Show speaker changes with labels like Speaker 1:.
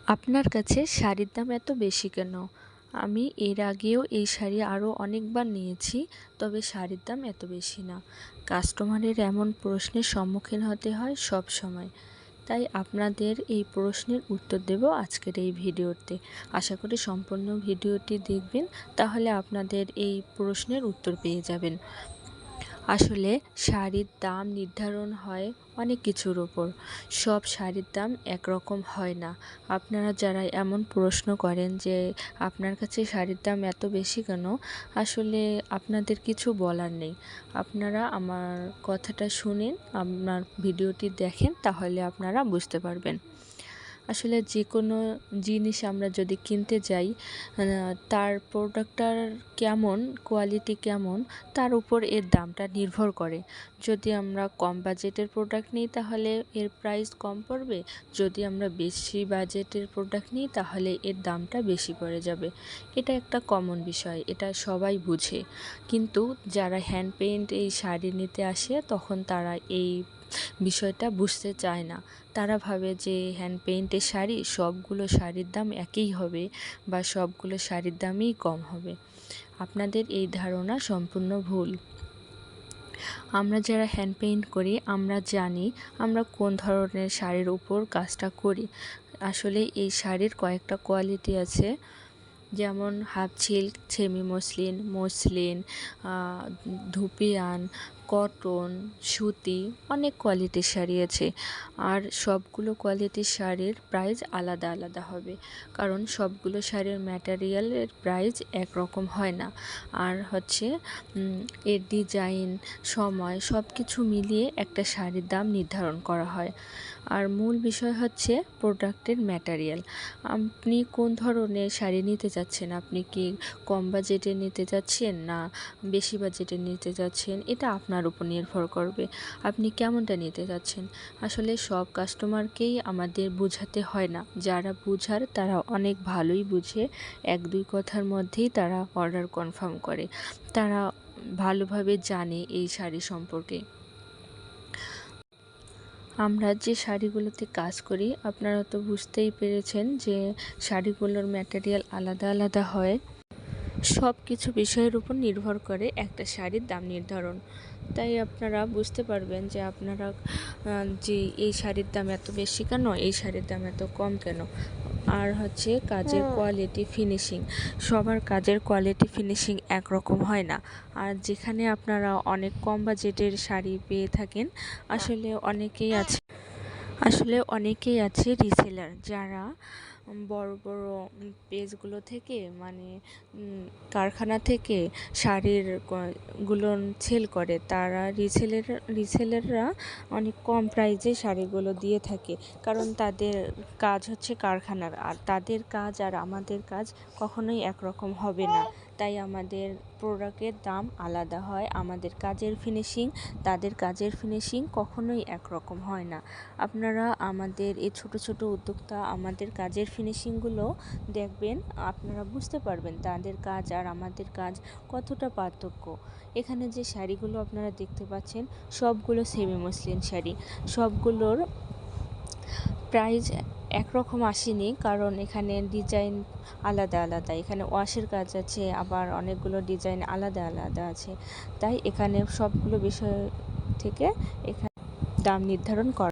Speaker 1: আপনার কাছে শাড়ির দাম এত বেশি কেন? আমি এর আগেও এই শাড়ি আরও অনেকবার নিয়েছি, তবে শাড়ির দাম এত বেশি না। কাস্টমারের এমন প্রশ্নের সম্মুখীন হতে হয় সব সময়। তাই আপনাদের এই প্রশ্নের উত্তর দেব আজকের এই ভিডিওতে। আশা করি সম্পূর্ণ ভিডিওটি দেখবেন, তাহলে আপনাদের এই প্রশ্নের উত্তর পেয়ে যাবেন। আসলে শাড়ির দাম নির্ধারণ হয় অনেক কিছুর উপর। সব শাড়ির দাম একরকম হয় না। আপনারা যারা এমন প্রশ্ন করেন যে আপনার কাছে শাড়ির দাম এত বেশি কেন, আসলে আপনাদের কিছু বলার নেই। আপনারা আমার কথাটা শুনেন, আপনার ভিডিওটি দেখেন, তাহলে আপনারা বুঝতে পারবেন। আসলে যে কোনো জিনিস আমরা যদি কিনতে যাই, তার প্রোডাক্টটার কেমন, কোয়ালিটি কেমন, তার উপর এর দামটা নির্ভর করে। যদি আমরা কম বাজেটের প্রোডাক্ট নিই তাহলে এর প্রাইস কম পড়বে, যদি আমরা বেশি বাজেটের প্রোডাক্ট নিই তাহলে এর দামটা বেশি পড়ে যাবে। এটা একটা কমন বিষয়, এটা সবাই বুঝে। কিন্তু যারা হ্যান্ড পেইন্ট এই শাড়ি নিতে আসে তখন তারা এই বিষয়টা বুঝতে চায় না। তারা ভাবে যে হ্যান্ড পেইন্টের শাড়ি, সবগুলো শাড়ির দাম একই হবে বা সবগুলো শাড়ির দামই কম হবে। আপনাদের এই ধারণা সম্পূর্ণ ভুল। আমরা যারা হ্যান্ড পেইন্ট করি আমরা জানি আমরা কোন ধরনের শাড়ির উপর কাজটা করি। আসলে এই শাড়ির কয়েকটা কোয়ালিটি আছে, যেমন half silk, semi muslin, muslin, ধুপিয়ান, কটন, সুতি, অনেক কোয়ালিটির শাড়ি আছে। আর সবগুলো কোয়ালিটির শাড়ির প্রাইস আলাদা আলাদা হবে, কারণ সবগুলো শাড়ির ম্যাটেরিয়ালের প্রাইস একরকম হয় না। আর হচ্ছে এর ডিজাইন, সময় সব কিছু মিলিয়ে একটা শাড়ির দাম নির্ধারণ করা হয়। আর মূল বিষয় হচ্ছে প্রোডাক্টের ম্যাটেরিয়াল। আপনি কোন ধরনের শাড়ি নিতে চাচ্ছেন, আপনি কি কম বাজেটে নিতে চাচ্ছেন না বেশি বাজেটে নিতে চাচ্ছেন, এটা আপনার উপর নির্ভর করবে। আপনি কেমনটা নিতে চাচ্ছেন। আসলে সব কাস্টমারকেই আমাদের বোঝাতে হয় না, যারা বুঝার তারা অনেক ভালোই বুঝে, এক দুই কথার মধ্যেই তারা অর্ডার কনফার্ম করে। তারা ভালোভাবে জানে এই শাড়ি সম্পর্কে। আমরা যে শাড়িগুলোতে কাজ করি আপনারা তো বুঝতেই পেরেছেন যে শাড়িগুলোর ম্যাটেরিয়াল আলাদা আলাদা হয়। সব কিছু বিষয়ের উপর নির্ভর করে একটা শাড়ির দাম নির্ধারণ। তাই আপনারা বুঝতে পারবেন যে আপনারা যে এই শাড়ির দাম এত বেশি কেন, এই শাড়ির দাম এত কম কেন। আর হচ্ছে কাজের কোয়ালিটি, ফিনিশিং, সবার কাজের কোয়ালিটি ফিনিশিং একরকম হয় না। আর যেখানে আপনারা অনেক কম বাজেটের শাড়ি পেয়ে থাকেন, আসলে অনেকেই আছে রিসেলার, যারা বড় বড় পেজগুলো থেকে, মানে কারখানা থেকে শাড়ির গুলো সেল করে। তারা রিসেলাররা অনেক কম প্রাইসে শাড়িগুলো দিয়ে থাকে, কারণ তাদের কাজ হচ্ছে কারখানার, আর তাদের কাজ আর আমাদের কাজ কখনোই একরকম হবে না। তাই আমাদের প্রোডাক্টের দাম আলাদা হয়। আমাদের কাজের ফিনিশিং, তাদের কাজের ফিনিশিং কখনোই একরকম হয় না। আপনারা আমাদের এই ছোট ছোট উদ্যোক্তা আমাদের কাজের ফিনিশিংগুলো দেখবেন, আপনারা বুঝতে পারবেন তাদের কাজ আর আমাদের কাজ কতটা পার্থক্য। এখানে যে শাড়িগুলো আপনারা দেখতে পাচ্ছেন সবগুলো সেমি মসলিন শাড়ি, সবগুলোর প্রাইস একরকম আসেনি, কারণ এখানে ডিজাইন আলাদা আলাদা। এখানে ওয়াশের কাজ আছে, আবার অনেকগুলো ডিজাইন আলাদা আলাদা আছে। তাই এখানে সবগুলো বিষয় থেকে এখানে দাম নির্ধারণ করা।